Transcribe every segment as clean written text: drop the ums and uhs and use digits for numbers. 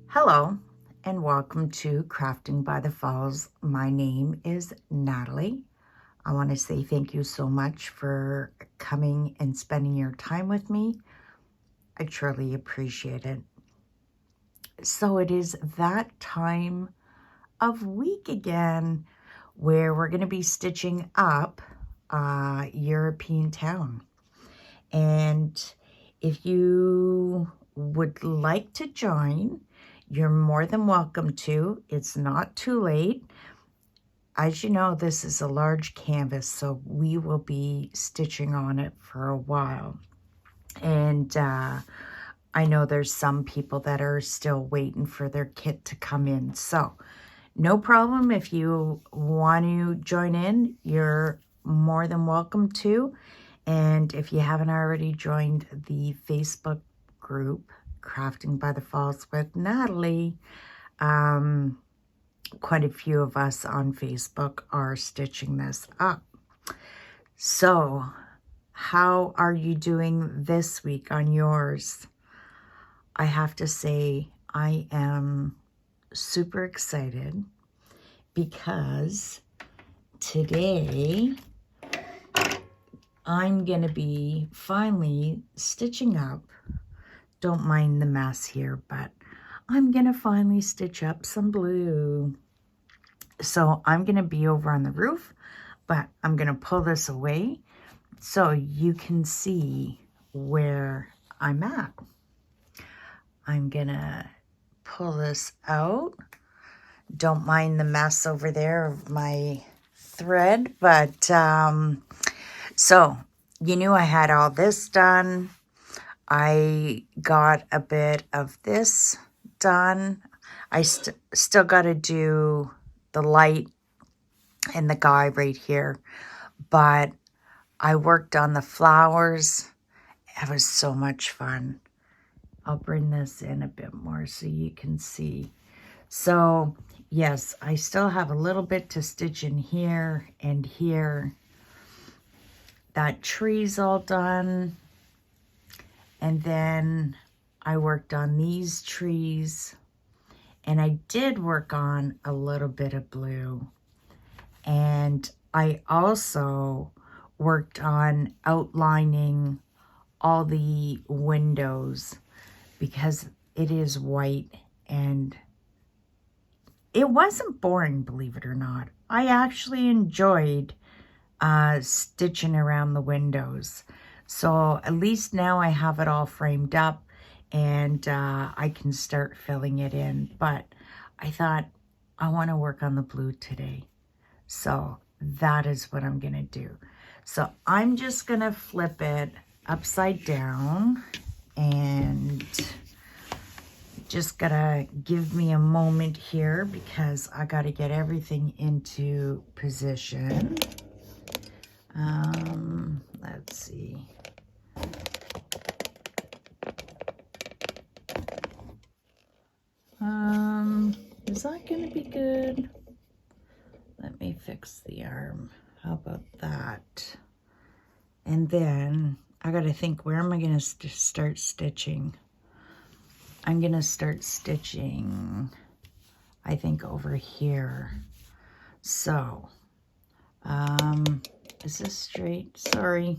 Hello and welcome to Crafting by the Falls. My name is Natalie. I want to say thank you so much for coming and spending your time with me. I truly appreciate it. So it is that time of week again where we're going to be stitching up European Town. And if you would like to join, you're more than welcome to. It's not too late. As you know, this is a large canvas, so we will be stitching on it for a while. And I know there's some people that are still waiting for their kit to come in. So no problem. If you want to join in, you're more than welcome to. And if you haven't already joined the Facebook group, Crafting by the Falls with Natalie, quite a few of us on Facebook are stitching this up. So how are you doing this week on yours? I have to say I am super excited because today I'm going to be finally stitching up. Don't mind the mess here, but I'm going to finally stitch up some blue. So I'm going to be over on the roof, but I'm going to pull this away so you can see where I'm at. I'm going to pull this out. Don't mind the mess over there of my thread, but so you knew I had all this done. I got a bit of this done. I still got to do the light and the guy right here, but I worked on the flowers. It was so much fun. I'll bring this in a bit more so you can see. So yes, I still have a little bit to stitch in here and here. That tree's all done. And then I worked on these trees. And I did work on a little bit of blue. And I also worked on outlining all the windows because it is white and it wasn't boring, believe it or not. I actually enjoyed stitching around the windows. So at least now I have it all framed up and I can start filling it in. But I thought I want to work on the blue today. So that is what I'm going to do. So I'm just going to flip it upside down and just gotta give me a moment here because I gotta get everything into position. Let's see. Is that gonna be good? Let me fix the arm. How about that? And then I gotta think, where am I gonna start stitching? I'm gonna start stitching, I think, over here. So, is this straight? Sorry.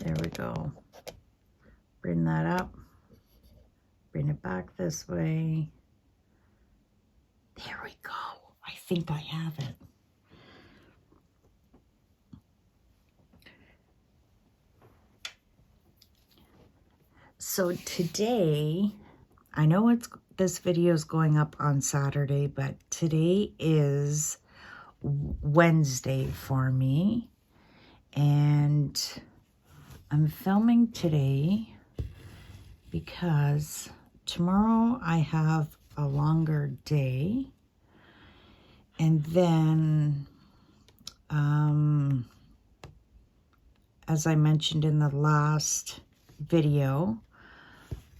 There we go. Bring that up. bring it back this way. There we go. I think I have it. So today, I know this video is going up on Saturday, but today is Wednesday for me. And I'm filming today because tomorrow I have a longer day. And then, as I mentioned in the last video,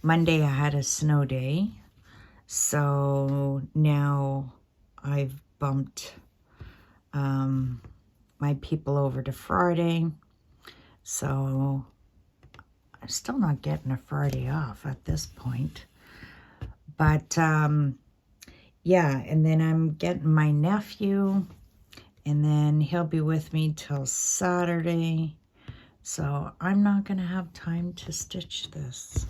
Monday I had a snow day. So now I've bumped my people over to Friday. So I'm still not getting a Friday off at this point. But yeah, and then I'm getting my nephew, and then he'll be with me till Saturday. So I'm not going to have time to stitch this.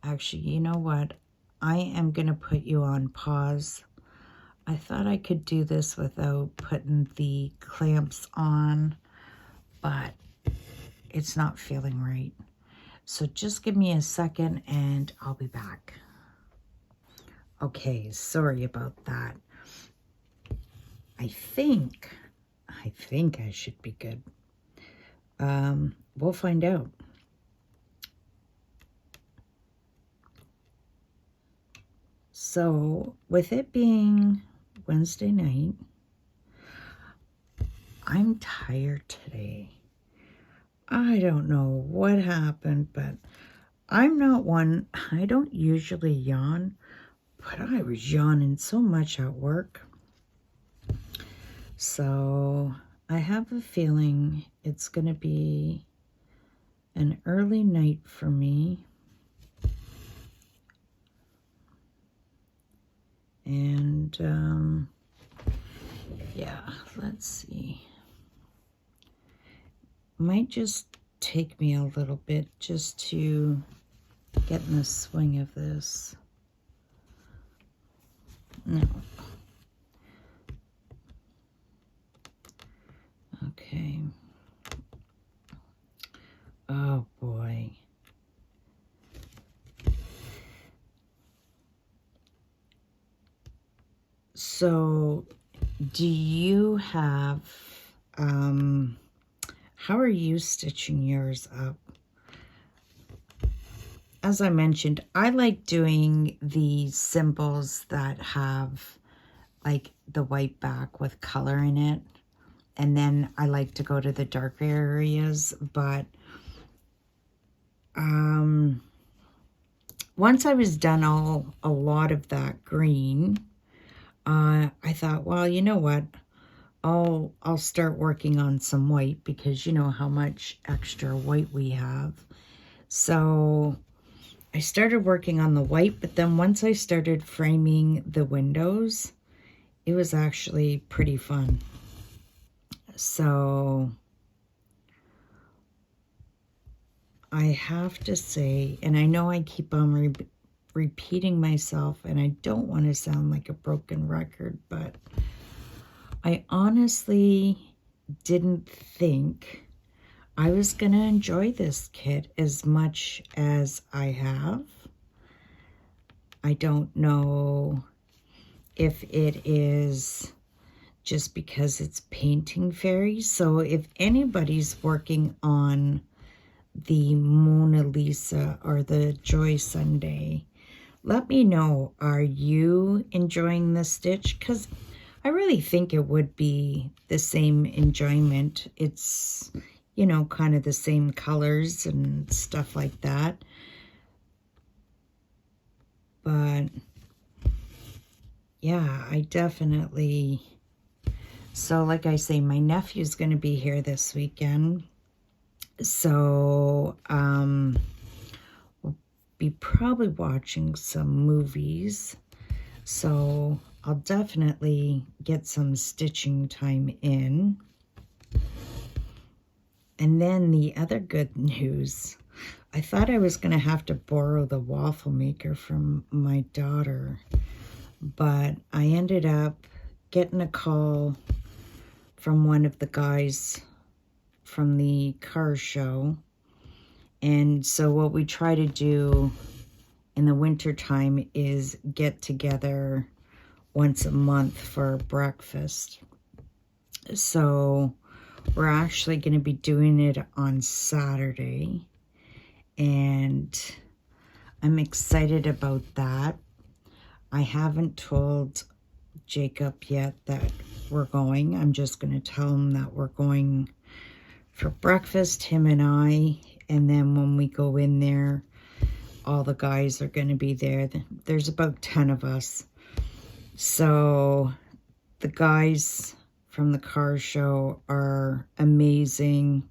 Actually, you know what? I am going to put you on pause. I thought I could do this without putting the clamps on, but it's not feeling right. So just give me a second and I'll be back. Okay, sorry about that. I think I should be good. We'll find out. So, with it being Wednesday night, I'm tired today. I don't know what happened, but I'm not one, I don't usually yawn, but I was yawning so much at work. So, I have a feeling it's going to be an early night for me. And, yeah, let's see. Might just take me a little bit just to get in the swing of this. No. Okay. Oh, boy. So, do you have, how are you stitching yours up? As I mentioned, I like doing the symbols that have like the white back with color in it. And then I like to go to the darker areas, but once I was done a lot of that green, I thought, well, you know what? I'll start working on some white because you know how much extra white we have. So I started working on the white, but then once I started framing the windows, it was actually pretty fun. So I have to say, and I know I keep on repeating myself, and I don't want to sound like a broken record, but I honestly didn't think I was going to enjoy this kit as much as I have. I don't know if it is just because it's Painting Fairies. So if anybody's working on the Mona Lisa or the Joy Sunday, let me know, are you enjoying the stitch? Because I really think it would be the same enjoyment. It's, you know, kind of the same colors and stuff like that. But yeah, I definitely, so like I say, my nephew's going to be here this weekend. So, we'll be probably watching some movies. So I'll definitely get some stitching time in. And then the other good news, I thought I was going to have to borrow the waffle maker from my daughter, but I ended up getting a call from one of the guys from the car show. And so what we try to do in the winter time is get together once a month for breakfast. So we're actually going to be doing it on Saturday, and I'm excited about that. I haven't told Jacob yet that we're going. I'm just going to tell him that we're going for breakfast, him and I, and then when we go in there, all the guys are going to be there. There's about 10 of us. So the guys from the car show are amazing.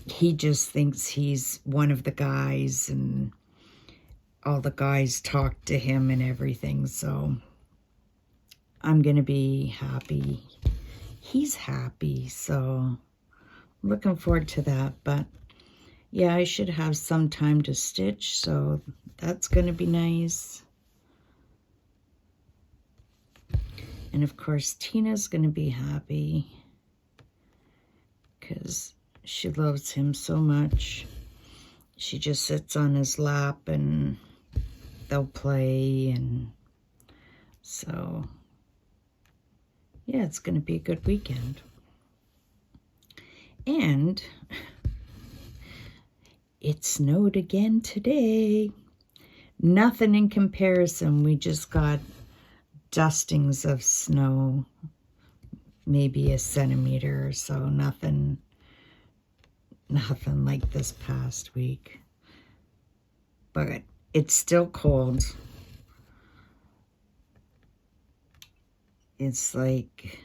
He just thinks he's one of the guys, and all the guys talk to him and everything. So I'm going to be happy. He's happy. So looking forward to that. But yeah, I should have some time to stitch. So that's going to be nice. And of course, Tina's going to be happy because she loves him so much. She just sits on his lap and they'll play. And so, yeah, it's going to be a good weekend. And it snowed again today. Nothing in comparison. We just got dustings of snow, maybe a centimeter or so. Nothing like this past week. But it's still cold. It's like,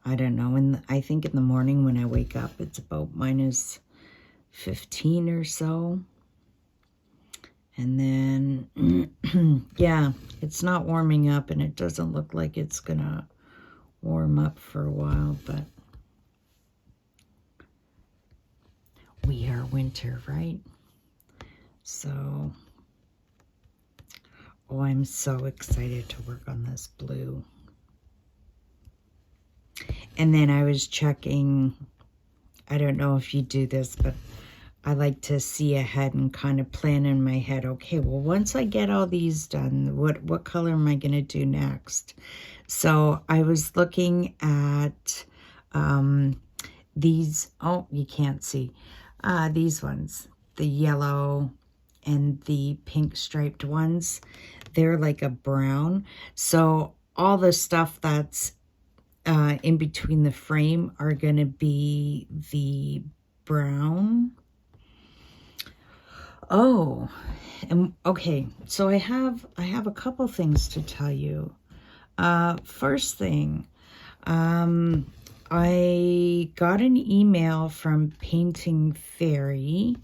I don't know, I think in the morning when I wake up, it's about minus 15 or so. And then, yeah, it's not warming up, and it doesn't look like it's gonna warm up for a while, but we are winter, right? So, oh, I'm so excited to work on this blue. And then I was checking, I don't know if you do this, but I like to see ahead and kind of plan in my head, okay, well, once I get all these done, what color am I going to do next? So I was looking at these, oh, you can't see, these ones, the yellow and the pink striped ones. They're like a brown. So all the stuff that's in between the frame are going to be the brown. Oh, and okay, so I have a couple things to tell you. First thing, I got an email from Painting Fairy,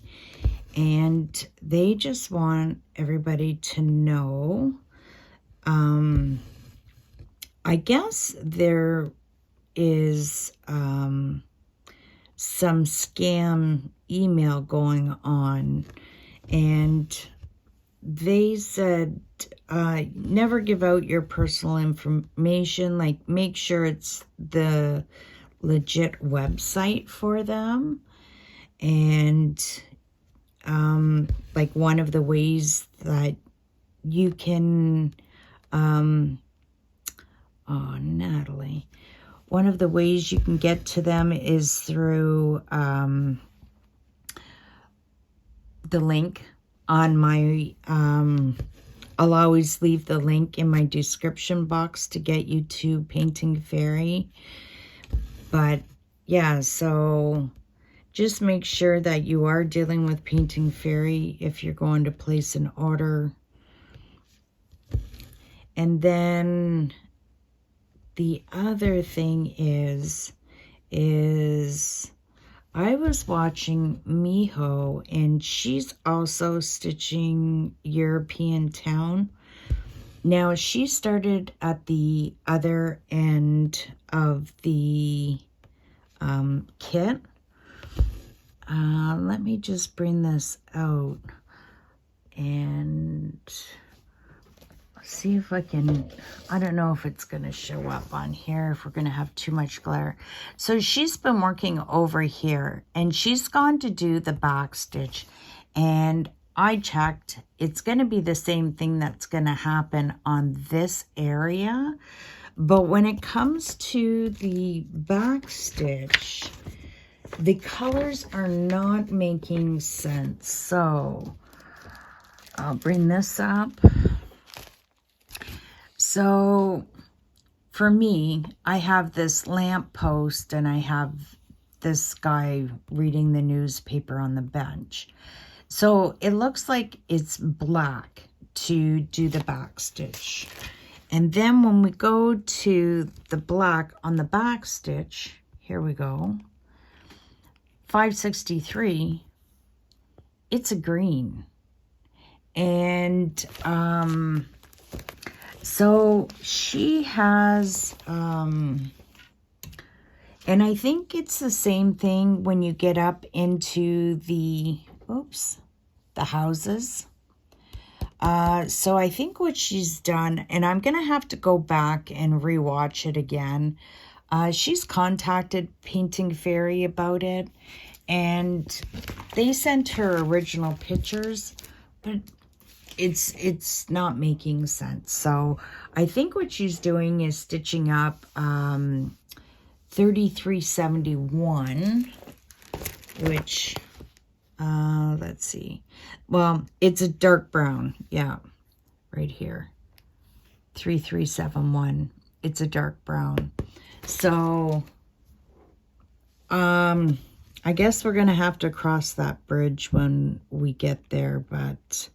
and they just want everybody to know, I guess there is some scam email going on. And they said, never give out your personal information. Like, make sure it's the legit website for them. And, like, one of the ways that you can, oh, Natalie, one of the ways you can get to them is through, the link on my, I'll always leave the link in my description box to get you to Painting Fairy. But yeah, so just make sure that you are dealing with Painting Fairy if you're going to place an order. And then the other thing is I was watching Miho, and she's also stitching European Town. Now, she started at the other end of the kit. Let me just bring this out and see if I can, I don't know if it's going to show up on here, if we're going to have too much glare. So she's been working over here, and she's gone to do the back stitch, and I checked, it's going to be the same thing that's going to happen on this area. But when it comes to the back stitch, the colors are not making sense. So I'll bring this up. So for me, I have this lamp post and I have this guy reading the newspaper on the bench. So it looks like it's black to do the back stitch. And then when we go to the black on the back stitch, here we go, 563, it's a green. And so she has, and I think it's the same thing when you get up into the, the houses. So I think what she's done, and I'm going to have to go back and rewatch it again. She's contacted Painting Fairy about it, and they sent her original pictures, but it's not making sense. So I think what she's doing is stitching up 3371, which let's see, well, it's a dark brown, yeah, right here, 3371, it's a dark brown. So I guess we're gonna have to cross that bridge when we get there, but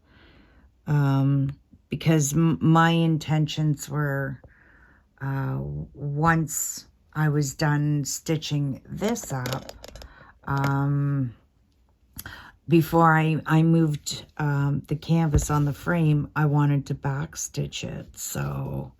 because my intentions were, once I was done stitching this up, before I moved the canvas on the frame, I wanted to back stitch it. So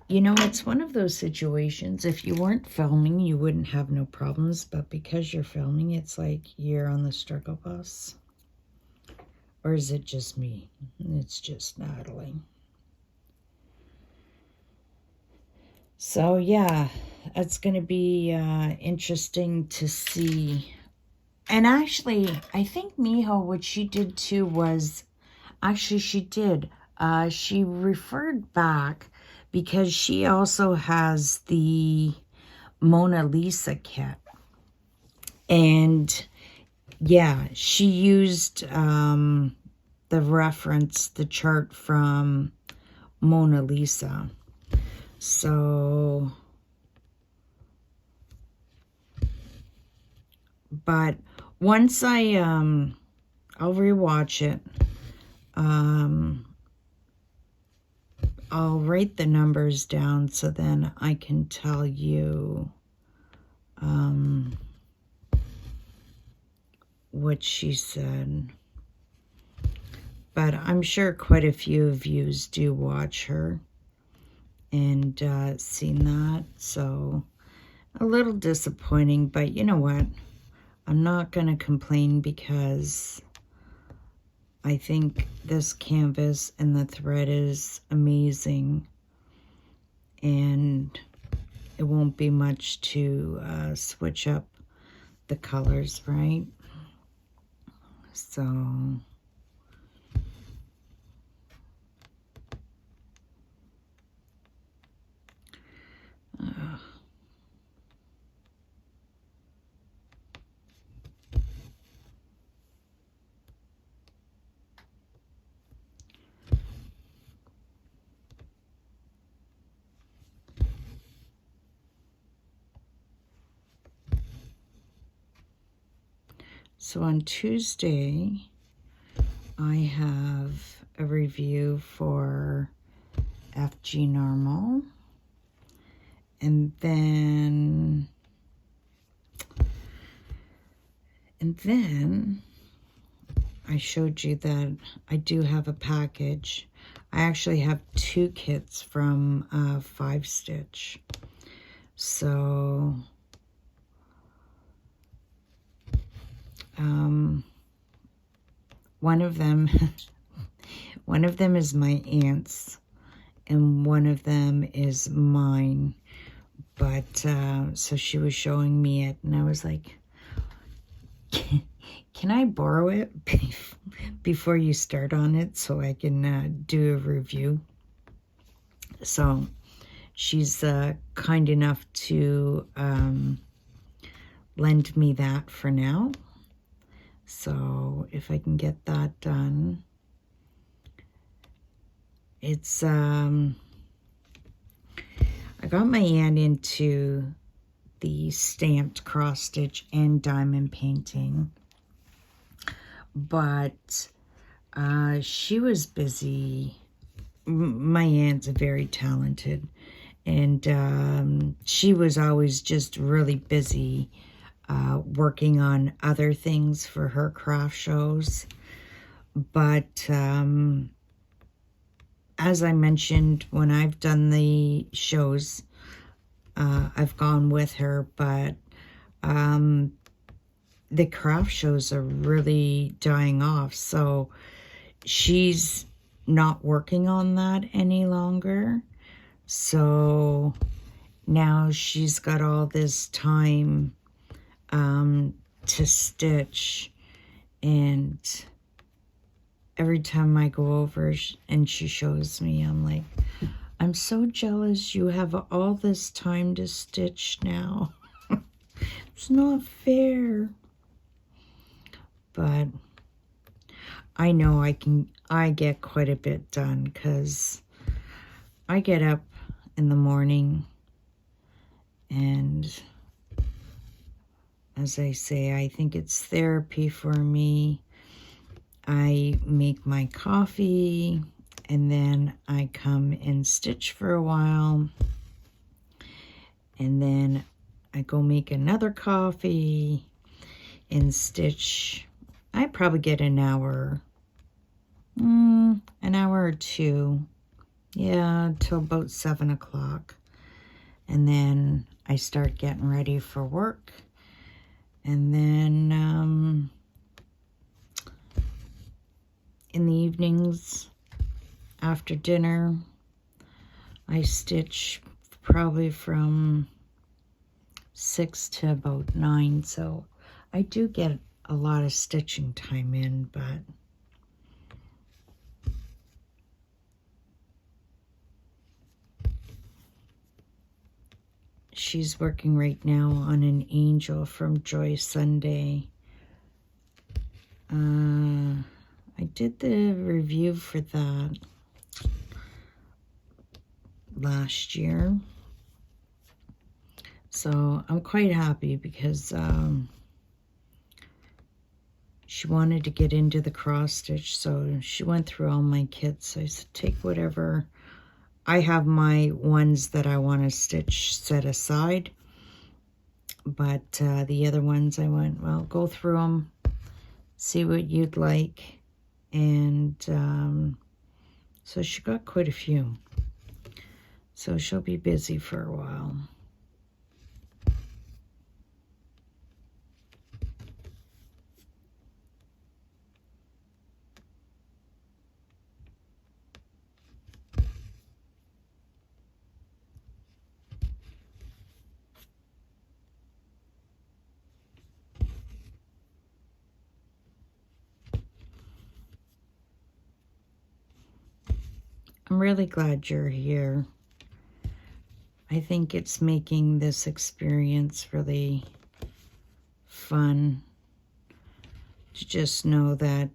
you know, it's one of those situations, if you weren't filming, you wouldn't have no problems, but because you're filming, it's like you're on the struggle bus. Or is it just me? It's just Natalie. So yeah, it's going to be interesting to see. And actually, I think Miho, what she did too was, actually she did, she referred back because she also has the Mona Lisa kit. And yeah, she used the reference, the chart from Mona Lisa. So, but once I'll rewatch it, I'll write the numbers down so then I can tell you what she said. But I'm sure quite a few of you do watch her and seen that. So a little disappointing, but you know what? I'm not going to complain because I think this canvas and the thread is amazing, and it won't be much to switch up the colors, right? So so on Tuesday, I have a review for FG Normal. And then And then I showed you that I do have a package. I actually have 2 kits from 5 Stitch. So one of them is my aunt's and one of them is mine. But so she was showing me it, and I was like, can I borrow it before you start on it so I can do a review? So she's kind enough to lend me that for now. So if I can get that done, it's I got my aunt into the stamped cross stitch and diamond painting, but she was busy. My aunt's very talented, and she was always just really busy working on other things for her craft shows. But as I mentioned, when I've done the shows, I've gone with her, but the craft shows are really dying off, so she's not working on that any longer. So now she's got all this time to stitch, and every time I go over and she shows me, I'm like, I'm so jealous you have all this time to stitch now. It's not fair. But I know I get quite a bit done because I get up in the morning, and as I say, I think it's therapy for me. I make my coffee, and then I come and stitch for a while, and then I go make another coffee and stitch. I probably get an hour or 2, yeah, till about 7 o'clock, and then I start getting ready for work, and then in the evenings after dinner I stitch probably from 6 to about 9, so I do get a lot of stitching time in. But she's working right now on an angel from Joy Sunday. I did the review for that last year, so I'm quite happy because she wanted to get into the cross stitch, so she went through all my kits. I said, take whatever. I have my ones that I want to stitch set aside, but the other ones I went, well, go through them, see what you'd like. And so she got quite a few, so she'll be busy for a while. I'm really glad you're here. I think it's making this experience really fun to just know that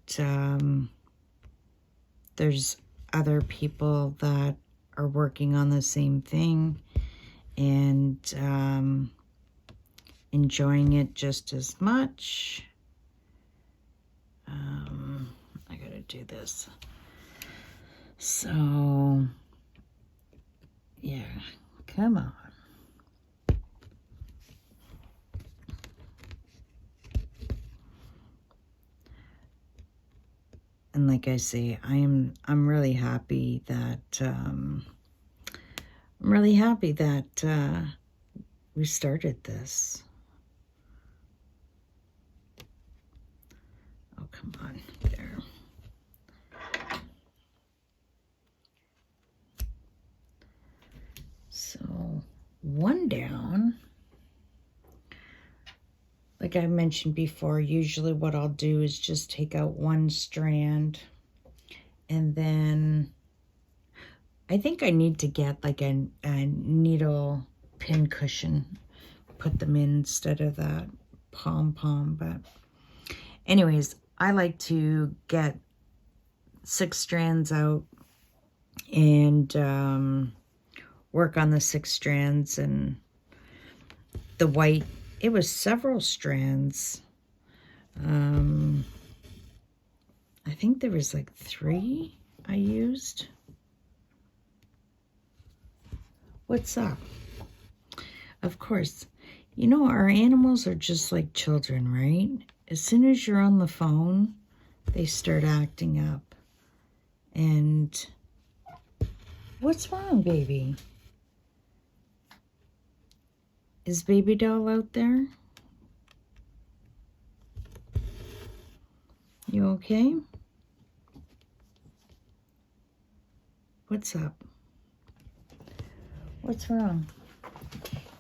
there's other people that are working on the same thing and enjoying it just as much. I gotta do this. So, yeah, come on. And like I say, I'm really happy that we started this. Oh, come on, there. So, one down. Like I mentioned before, usually what I'll do is just take out one strand, and then I think I need to get like a needle pin cushion, put them in instead of that pom-pom. But anyways, I like to get 6 strands out and work on the 6 strands. And the white, it was several strands. I think there was like 3 I used. What's up? Of course, you know, our animals are just like children, right? As soon as you're on the phone, they start acting up. And what's wrong, baby? Is baby doll out there? You okay? What's up? What's wrong?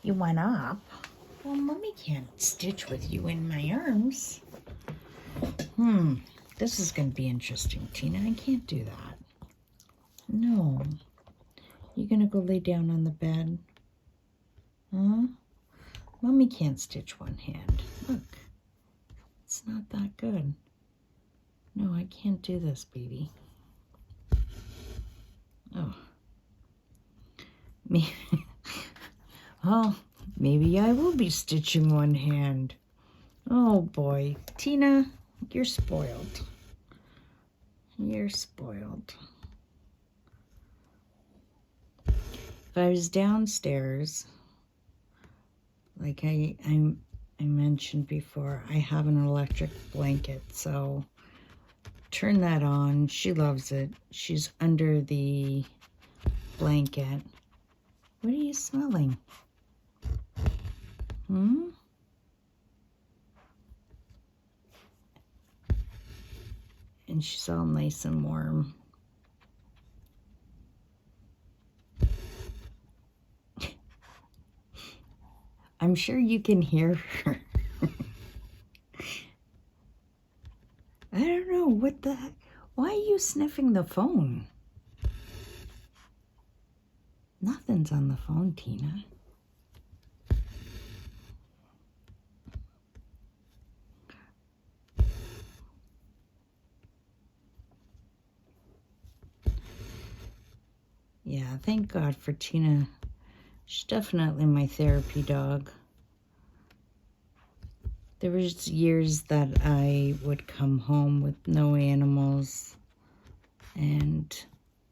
You went up? Well, Mommy can't stitch with you in my arms. This is going to be interesting, Tina. I can't do that. No. You going to go lay down on the bed? Huh? Mommy can't stitch one hand. Look. It's not that good. No, I can't do this, baby. Oh. Me. Oh, maybe I will be stitching one hand. Oh, boy. Tina, you're spoiled. You're spoiled. If I was downstairs, like I mentioned before, I have an electric blanket, so turn that on. She loves it. She's under the blanket. What are you smelling? And she's all nice and warm. I'm sure you can hear her. I don't know, what the heck? Why are you sniffing the phone? Nothing's on the phone, Tina. Yeah, thank God for Tina. She's definitely my therapy dog. There was years that I would come home with no animals, and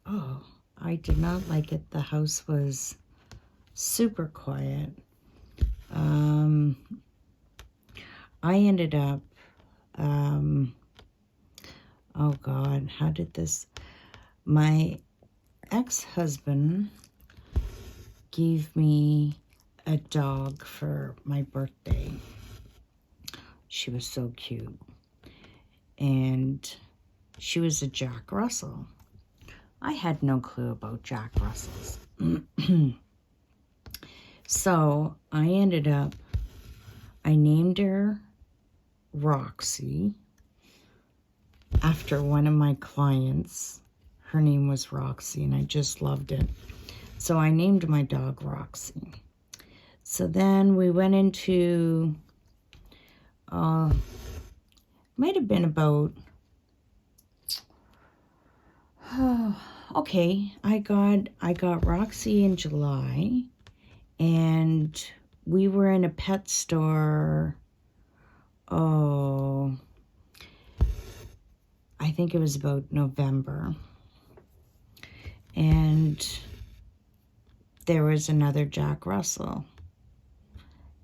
oh, I did not like it. The house was super quiet. I ended up, oh God, how did this, my ex-husband gave me a dog for my birthday. She was so cute. And she was a Jack Russell. I had no clue about Jack Russells. So I ended up, I named her Roxy after one of my clients. Her name was Roxy, and I just loved it. So I named my dog Roxy. So then we went into, might have been about, okay, I got Roxy in July, and we were in a pet store, I think it was about November. And there was another Jack Russell.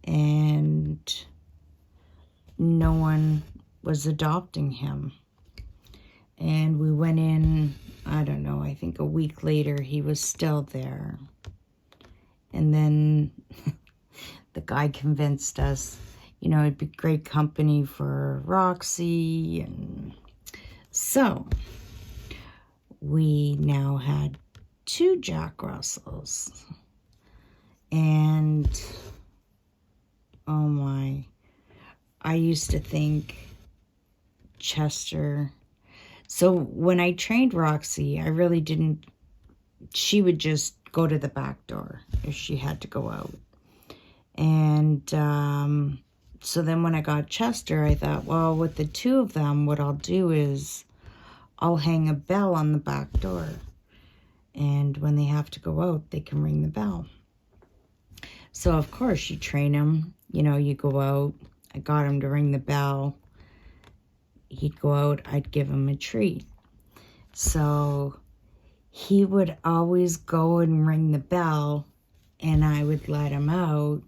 And no one was adopting him. And we went in, I don't know, I think a week later, he was still there. And then the guy convinced us, you know, it'd be great company for Roxy. And so we now had 2 Jack Russells. And oh my, I used to think Chester. So when I trained Roxy, I really didn't, she would just go to the back door if she had to go out. And so then when I got Chester, I thought, well, with the 2 of them, what I'll do is I'll hang a bell on the back door. And when they have to go out, they can ring the bell. So, of course, you train him. You know, you go out. I got him to ring the bell. He'd go out. I'd give him a treat. So he would always go and ring the bell, and I would let him out.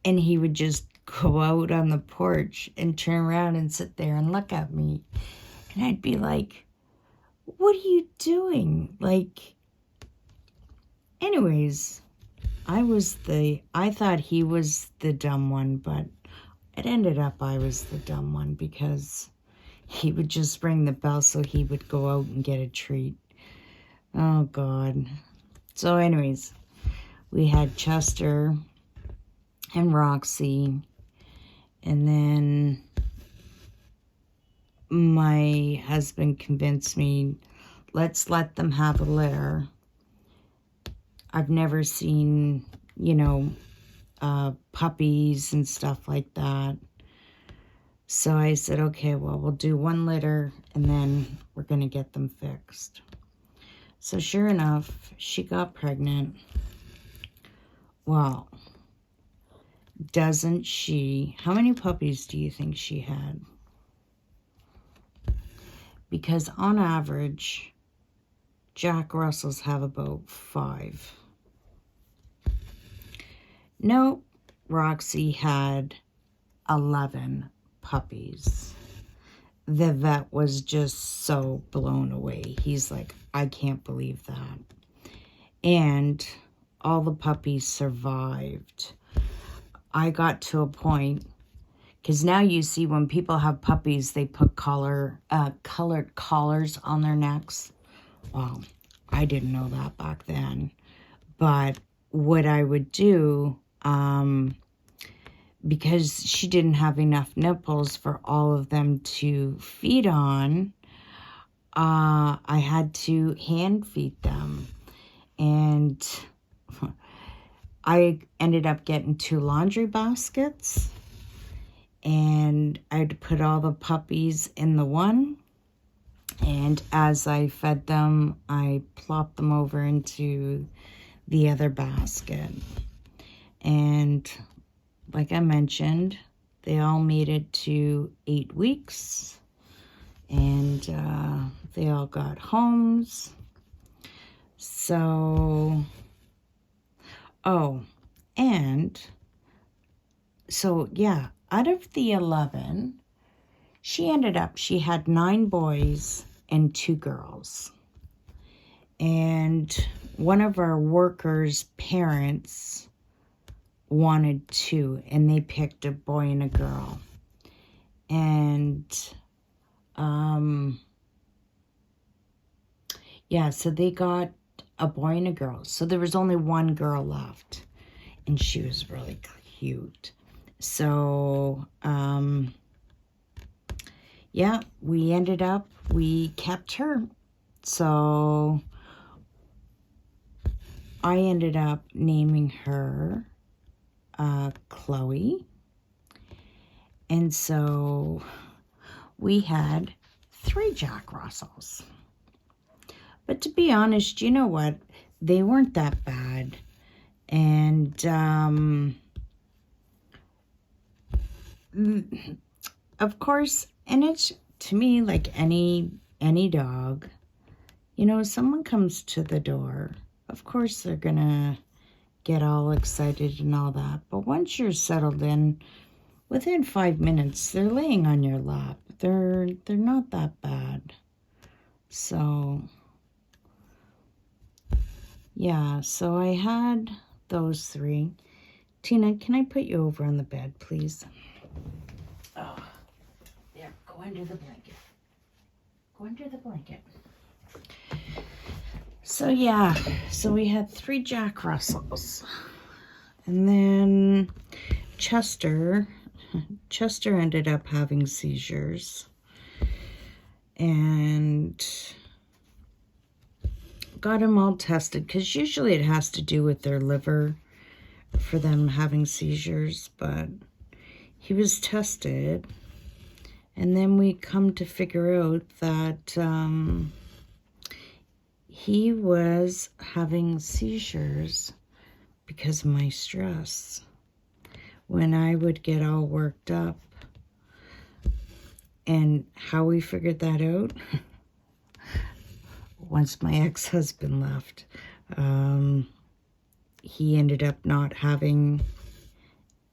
And he would just go out on the porch and turn around and sit there and look at me. And I'd be like, what are you doing? Like, anyways, I thought he was the dumb one, but it ended up I was the dumb one because he would just ring the bell so he would go out and get a treat. Oh, God. So anyways, we had Chester and Roxy, and then my husband convinced me, let's let them have a litter. I've never seen, you know, puppies and stuff like that. So I said, okay, well, we'll do 1 litter and then we're going to get them fixed. So sure enough, she got pregnant. Well, doesn't she? How many puppies do you think she had? Because on average, Jack Russells have about 5. No, Roxy had 11 puppies. The vet was just so blown away. He's like, I can't believe that. And all the puppies survived. I got to a point, because now you see when people have puppies, they put colored collars on their necks. Well, I didn't know that back then. But what I would do, because she didn't have enough nipples for all of them to feed on, I had to hand feed them. And I ended up getting 2 laundry baskets. And I'd put all the puppies in the one. And as I fed them, I plopped them over into the other basket. And like I mentioned, they all made it to 8 weeks. And they all got homes. So, yeah, out of the 11, she had 9 boys and 2 girls. And one of our workers' parents wanted 2, and they picked a boy and a girl. And, yeah, so they got a boy and a girl. So there was only 1 girl left, and she was really cute. So, yeah, we kept her. So I ended up naming her Chloe. And so we had 3 Jack Russells. But to be honest, you know what? They weren't that bad. And of course, and it's to me like any dog, you know, someone comes to the door, of course they're gonna get all excited and all that. But once you're settled in, within 5 minutes, they're laying on your lap. they're not that bad. So yeah, so I had those 3. Tina, can I put you over on the bed, please? Oh, there, go under the blanket. Go under the blanket. So yeah, so we had 3 Jack Russells. And then Chester ended up having seizures. And got him all tested, because usually it has to do with their liver for them having seizures, but he was tested, and then we come to figure out that he was having seizures because of my stress. When I would get all worked up, and how we figured that out, once my ex-husband left, he ended up not having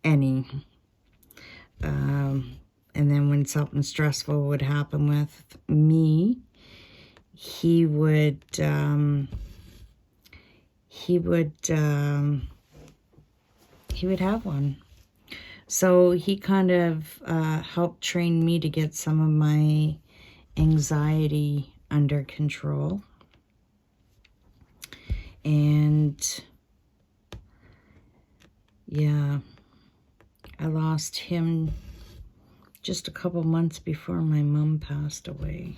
any. And then when something stressful would happen with me, he would have one. So he kind of helped train me to get some of my anxiety under control. And yeah, I lost him just a couple months before my mom passed away.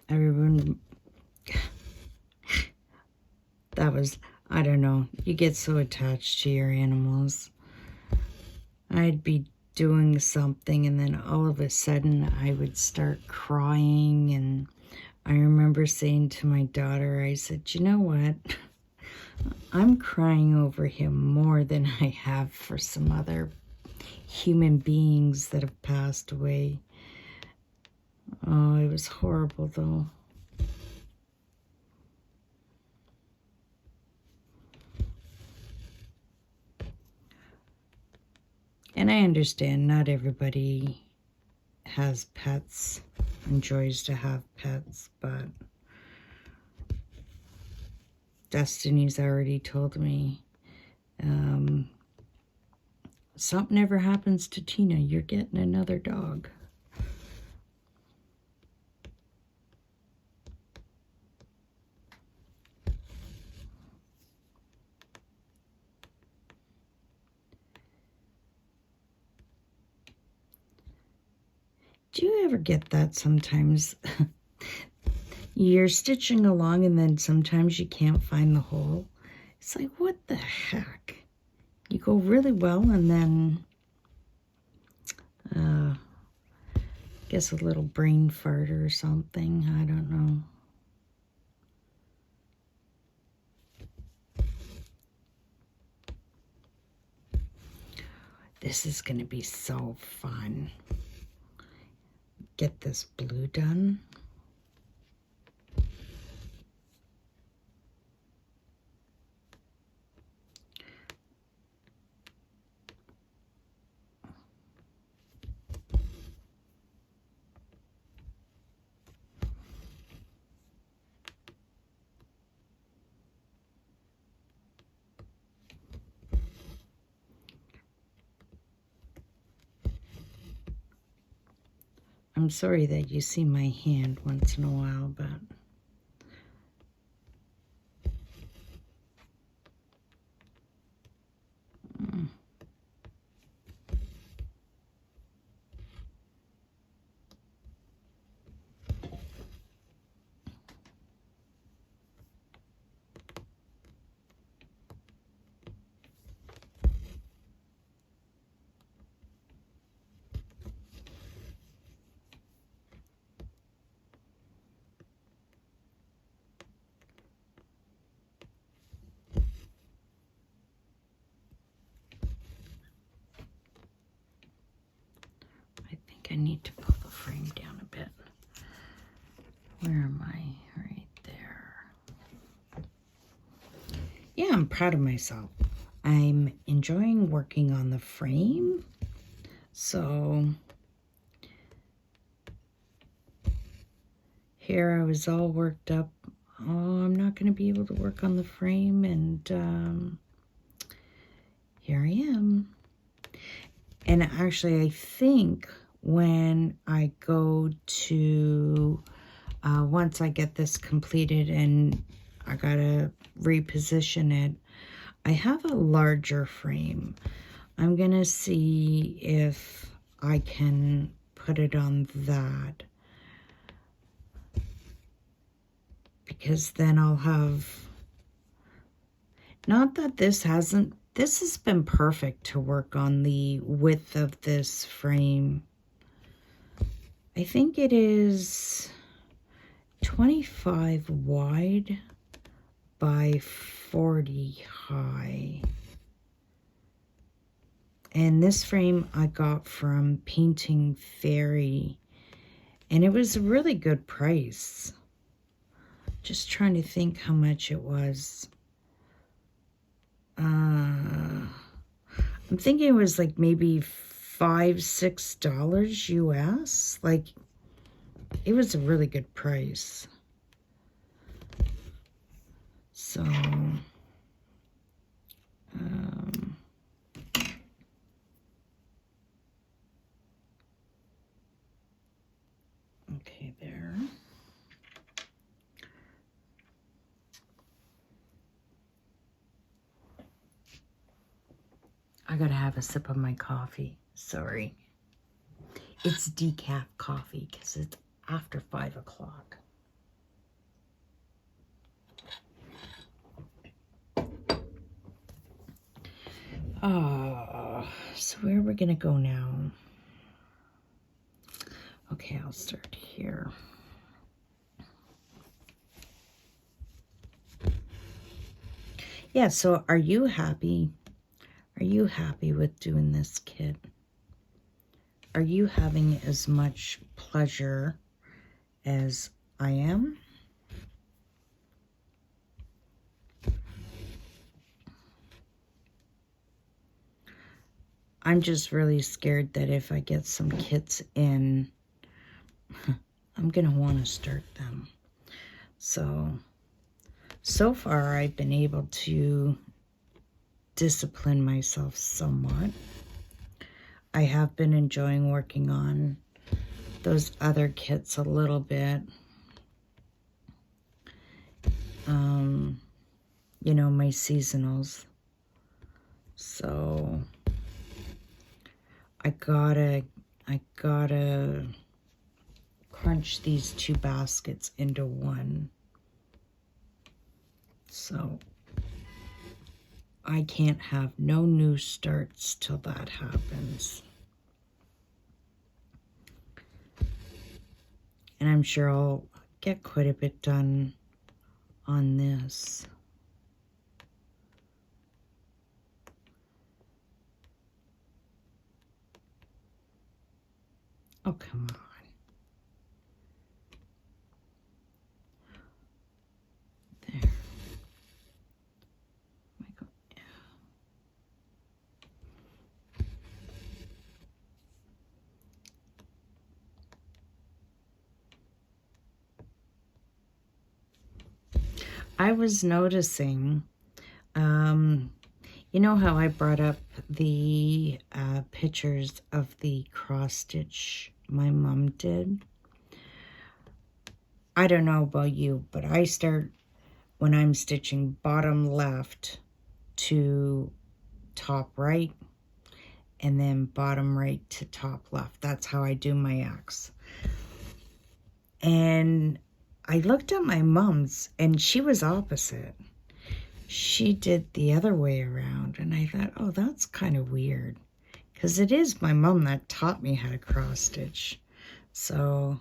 Everyone, that was, I don't know, you get so attached to your animals. I'd be doing something, and then all of a sudden I would start crying. And I remember saying to my daughter, I said, you know what? I'm crying over him more than I have for some other human beings that have passed away. Oh, it was horrible though. And I understand not everybody has pets, enjoys to have pets, but Destiny's already told me, something ever happens to Tina, you're getting another dog. Do you ever get that sometimes? You're stitching along and then sometimes you can't find the hole. It's like, what the heck? You go really well and then, guess a little brain fart or something. I don't know. This is going to be so fun. Get this blue done. I'm sorry that you see my hand once in a while, but I need to pull the frame down a bit. Where am I? Right there. I'm proud of myself. I'm enjoying working on the frame. So here I was all worked up. Oh, I'm not going to be able to work on the frame. And here I am. And actually, I think when I go to, once I get this completed and I got to reposition it, I have a larger frame. I'm going to see if I can put it on that. Because then I'll have, not that this has been perfect to work on the width of this frame. I think it is 25 wide by 40 high. And this frame I got from Painting Fairy, and it was a really good price. Just trying to think how much it was. I'm thinking it was like maybe $5-6 US. Like, it was a really good price. So, okay, there. I gotta have a sip of my coffee. Sorry. It's decaf coffee because it's after 5 o'clock. So where are we gonna go now? Okay, I'll start here. Yeah, so are you happy? Are you happy with doing this kit? Are you having as much pleasure as I am? I'm just really scared that if I get some kits in, I'm going to want to start them. So far I've been able to discipline myself somewhat. I have been enjoying working on those other kits a little bit. You know, my seasonals. So I gotta crunch these 2 baskets into one. So I can't have no new starts till that happens. And I'm sure I'll get quite a bit done on this. Oh, come on. There. I was noticing, you know how I brought up the pictures of the cross stitch my mom did? I don't know about you, but I start when I'm stitching bottom left to top right, and then bottom right to top left. That's how I do my X. And I looked at my mom's, and she was opposite. She did the other way around, and I thought, oh, that's kind of weird, because it is my mom that taught me how to cross stitch. So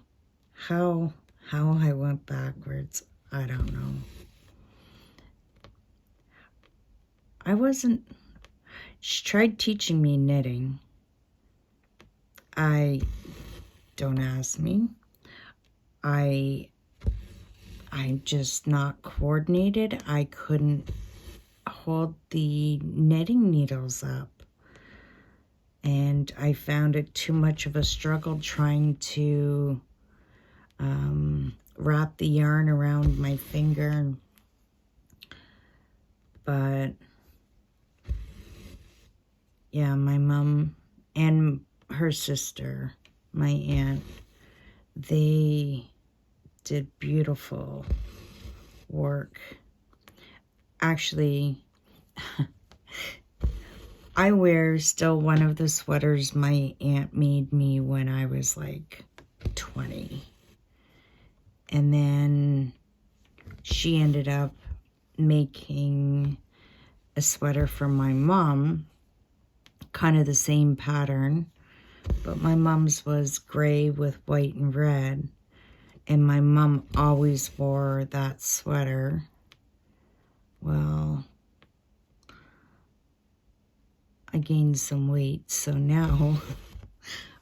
how I went backwards, I don't know. She tried teaching me knitting. Don't ask me. I'm just not coordinated. I couldn't hold the knitting needles up. And I found it too much of a struggle trying to wrap the yarn around my finger. But yeah, my mom and her sister, my aunt, they did beautiful work. Actually, I wear still one of the sweaters my aunt made me when I was like 20. And then she ended up making a sweater for my mom, kind of the same pattern, but my mom's was gray with white and red, and my mom always wore that sweater. Well, I gained some weight, so now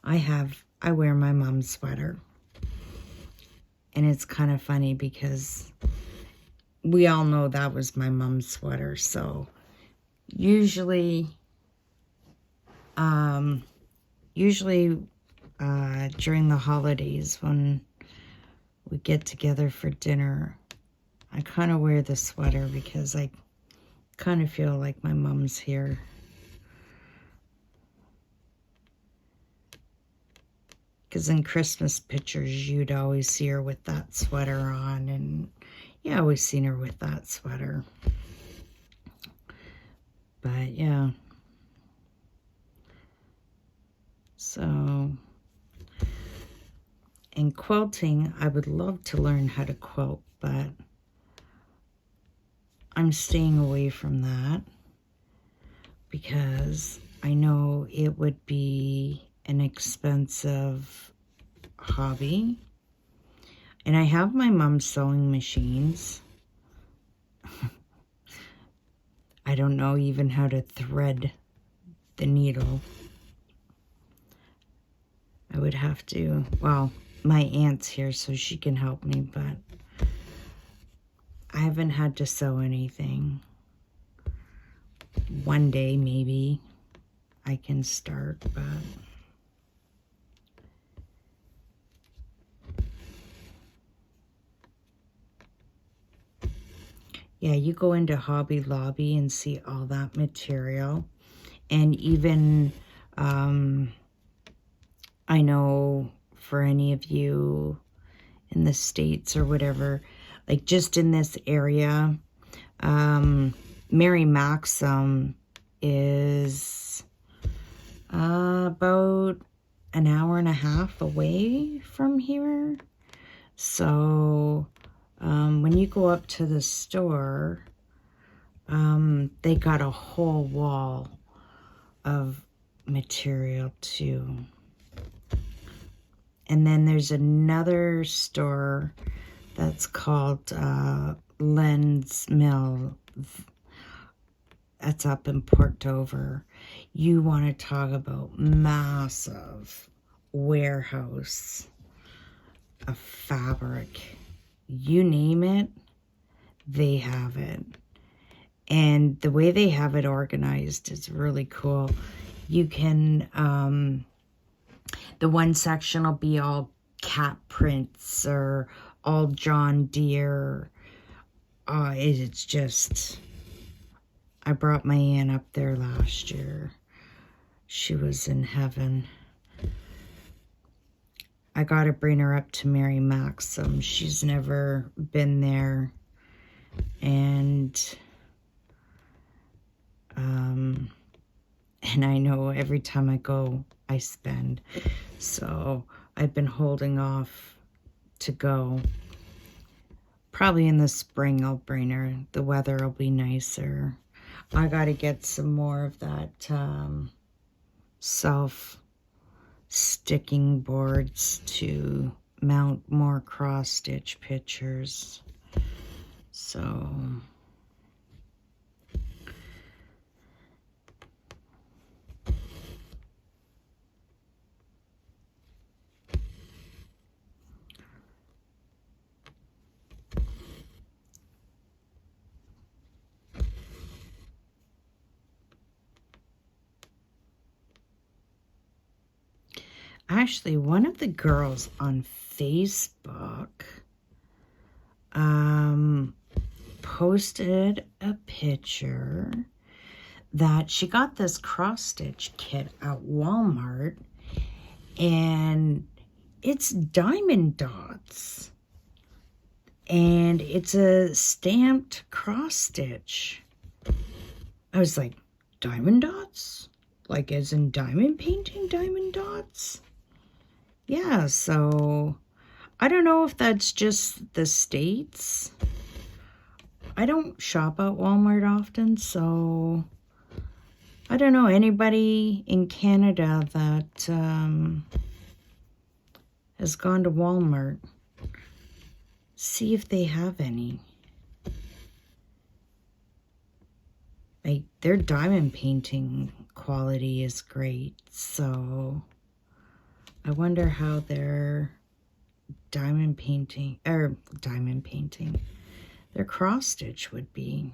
I wear my mom's sweater. And it's kind of funny because we all know that was my mom's sweater. So usually during the holidays when we get together for dinner, I kind of wear the sweater because I kind of feel like my mom's here. Because in Christmas pictures, you'd always see her with that sweater on, and you always seen her with that sweater. But yeah. So, in quilting, I would love to learn how to quilt, but I'm staying away from that because I know it would be an expensive hobby. And I have my mom's sewing machines. I don't know even how to thread the needle. I would have to, well, my aunt's here so she can help me, but I haven't had to sew anything. One day maybe I can start, but yeah, you go into Hobby Lobby and see all that material. And even, I know for any of you in the States or whatever, like just in this area, Mary Maxim is about an hour and a half away from here. So when you go up to the store, they got a whole wall of material too. And then there's another store that's called Len's Mill. That's up in Port Dover. You want to talk about massive warehouse of fabric. You name it, they have it. And the way they have it organized is really cool. You can, the one section will be all cat prints or all John Deere. It's just, I brought my aunt up there last year. She was in heaven. I got to bring her up to Mary Maxim. She's never been there. And I know every time I go, I spend. So I've been holding off to go. Probably in the spring I'll bring her. The weather will be nicer. I got to get some more of that self-sticking boards to mount more cross-stitch pictures. So Actually, one of the girls on Facebook posted a picture that she got this cross stitch kit at Walmart, and it's diamond dots, and it's a stamped cross stitch. I was like, diamond dots? Like as in diamond painting diamond dots? Yeah, so I don't know if that's just the States. I don't shop at Walmart often, so I don't know anybody in Canada that has gone to Walmart. See if they have any. Like, their diamond painting quality is great, so I wonder how their their cross stitch would be.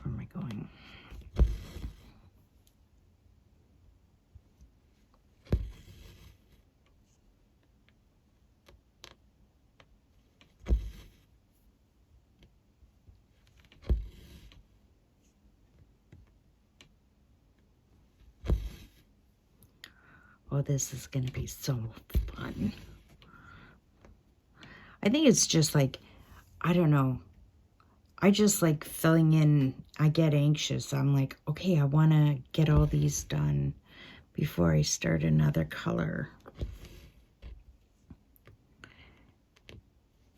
Where am I going? Oh, this is going to be so fun. I think it's just like, I don't know. I just like filling in. I get anxious. I'm like, okay, I want to get all these done before I start another color.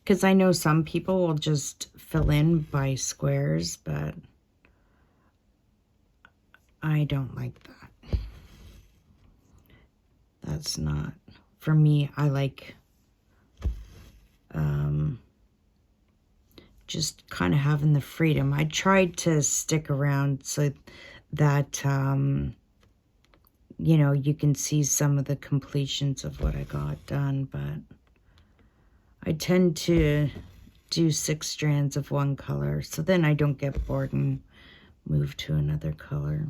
Because I know some people will just fill in by squares, but I don't like that. That's not, for me, I like just kind of having the freedom. I tried to stick around so that, you know, you can see some of the completions of what I got done, but I tend to do 6 strands of one color, so then I don't get bored and move to another color.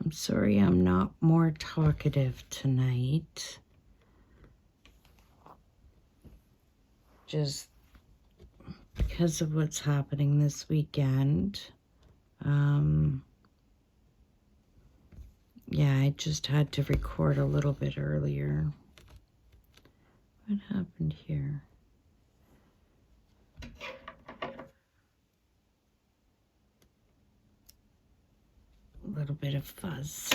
I'm sorry I'm not more talkative tonight. Just because of what's happening this weekend. Yeah, I just had to record a little bit earlier. What happened here? A little bit of fuzz.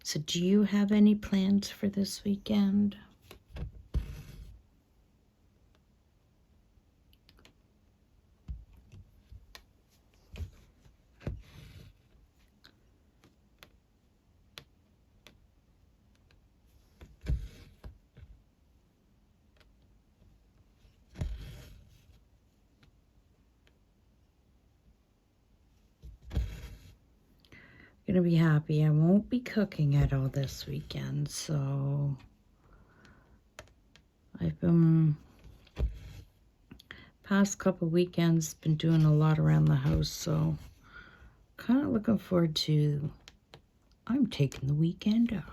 So do you have any plans for this weekend? going to be happy. I won't be cooking it all this weekend, so I've been, past couple weekends, been doing a lot around the house, so kind of looking forward to, I'm taking the weekend off.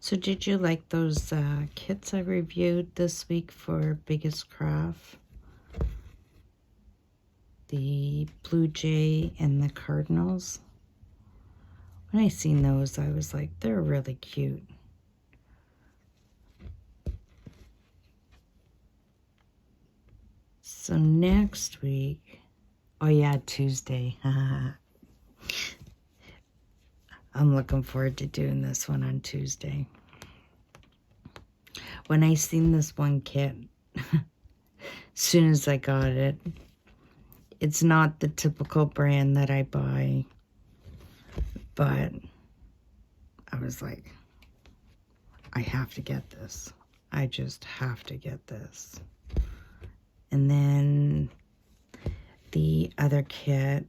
So did you like those kits I reviewed this week for Biggest Craft? The Blue Jay and the Cardinals. When I seen those, I was like, they're really cute. So next week, oh yeah, Tuesday. I'm looking forward to doing this one on Tuesday. When I seen this one kit, as soon as I got it, it's not the typical brand that I buy, but I was like, I have to get this. I just have to get this. And then the other kit,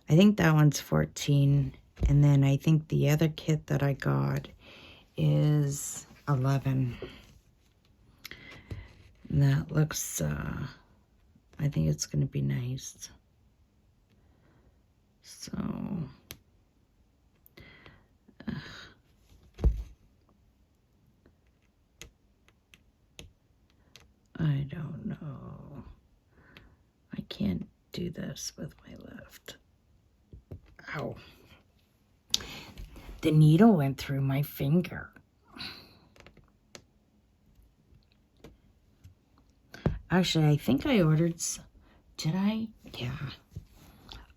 I think that one's 14. And then I think the other kit that I got is 11. And that looks, I think it's going to be nice. So, I don't know. I can't do this with my left. Ow. The needle went through my finger. Actually, I think I ordered, did I? Yeah.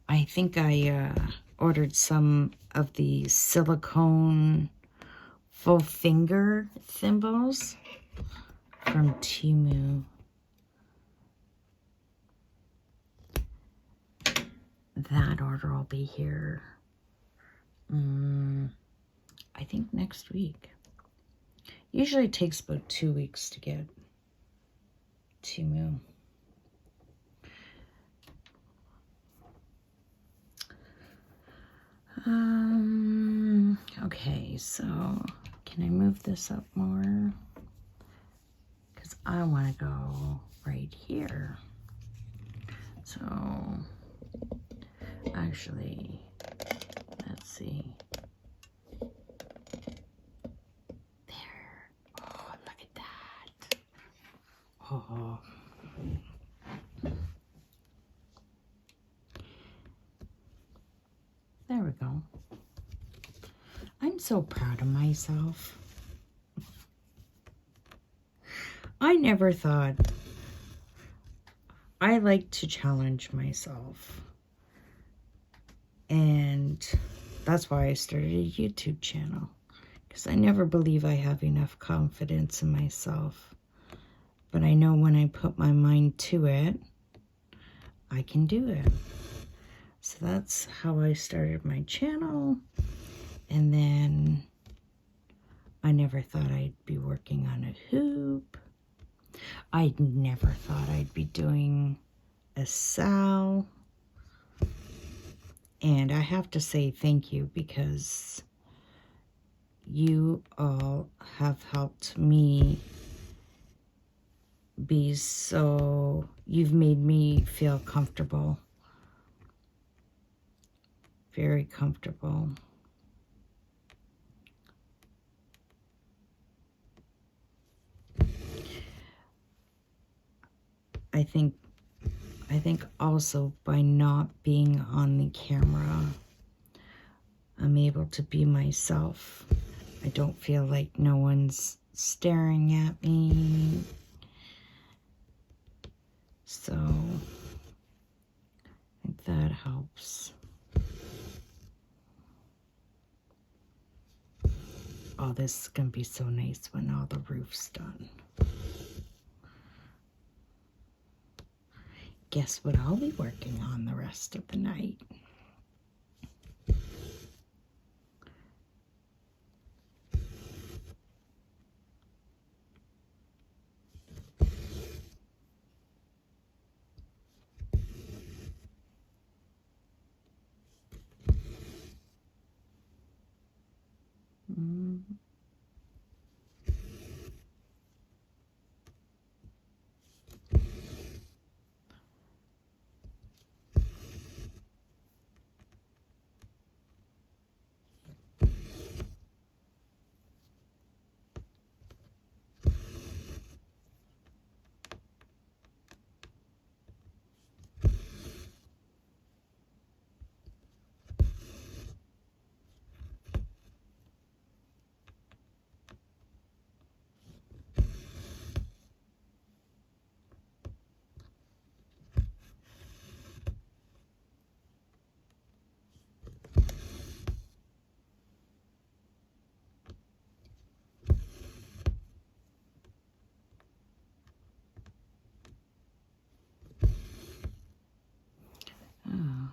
I think I ordered some of the silicone full finger thimbles from Temu. That order will be here, I think next week. Usually it takes about 2 weeks to get Temu. Okay, so can I move this up more? Because I want to go right here. So actually, let's see. There. Oh, look at that. Oh. There we go. I'm so proud of myself. I never thought. I like to challenge myself. And that's why I started a YouTube channel. Because I never believe I have enough confidence in myself. But I know when I put my mind to it, I can do it. So that's how I started my channel. And then I never thought I'd be working on a hoop. I never thought I'd be doing a Sal. And I have to say thank you, because you all have helped me be so, you've made me feel comfortable, very comfortable. I think also by not being on the camera, I'm able to be myself. I don't feel like no one's staring at me. So I think that helps. Oh, this is going to be so nice when all the roof's done. Guess what I'll be working on the rest of the night? Mm. Oh.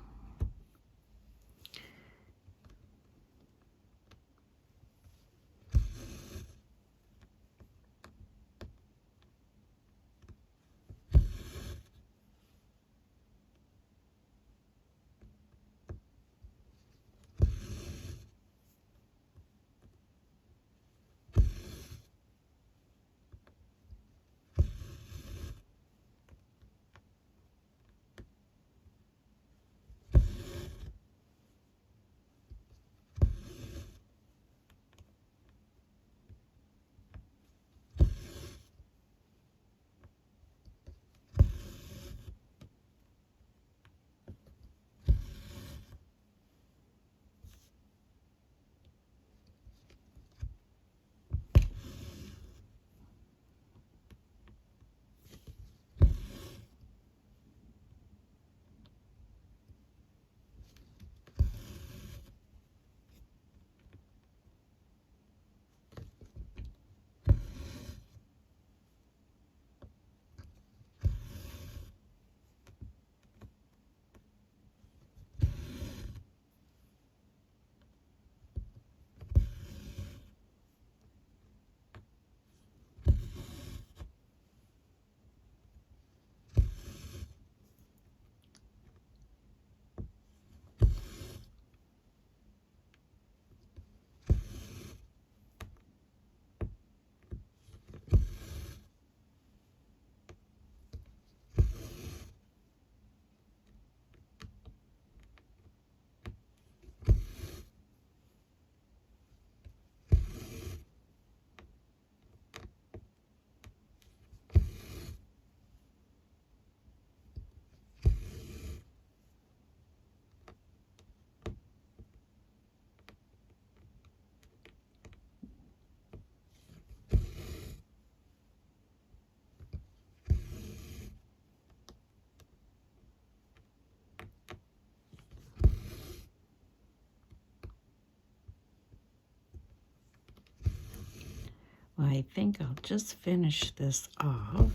Well, I think I'll just finish this off.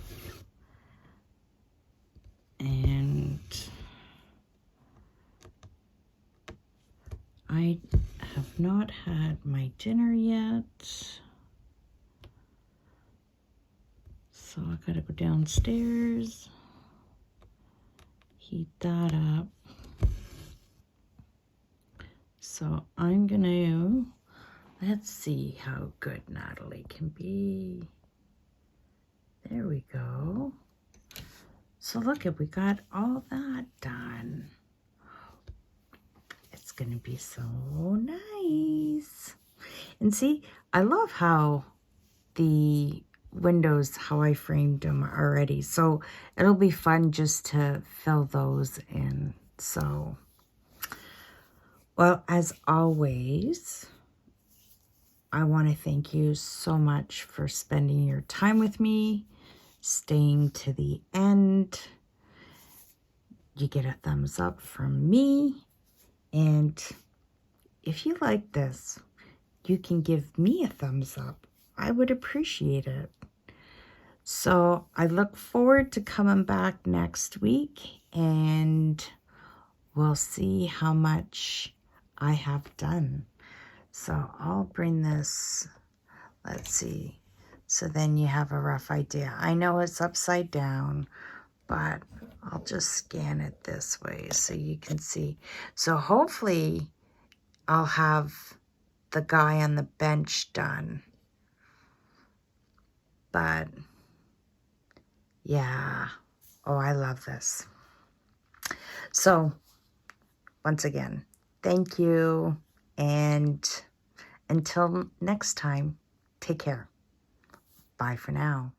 And I have not had my dinner yet. So I gotta go downstairs, heat that up. So I'm gonna, let's see how good Natalie can be. There we go. So look, we got all that done. It's gonna be so nice. And see, I love how the windows, how I framed them already. So it'll be fun just to fill those in. So, well, as always, I want to thank you so much for spending your time with me, staying to the end. You get a thumbs up from me. And if you like this, you can give me a thumbs up. I would appreciate it. So I look forward to coming back next week, and we'll see how much I have done. So I'll bring this, let's see. So then you have a rough idea. I know it's upside down, but I'll just scan it this way so you can see. So hopefully I'll have the guy on the bench done. But yeah, oh, I love this. So once again, thank you. And until next time, take care. Bye for now.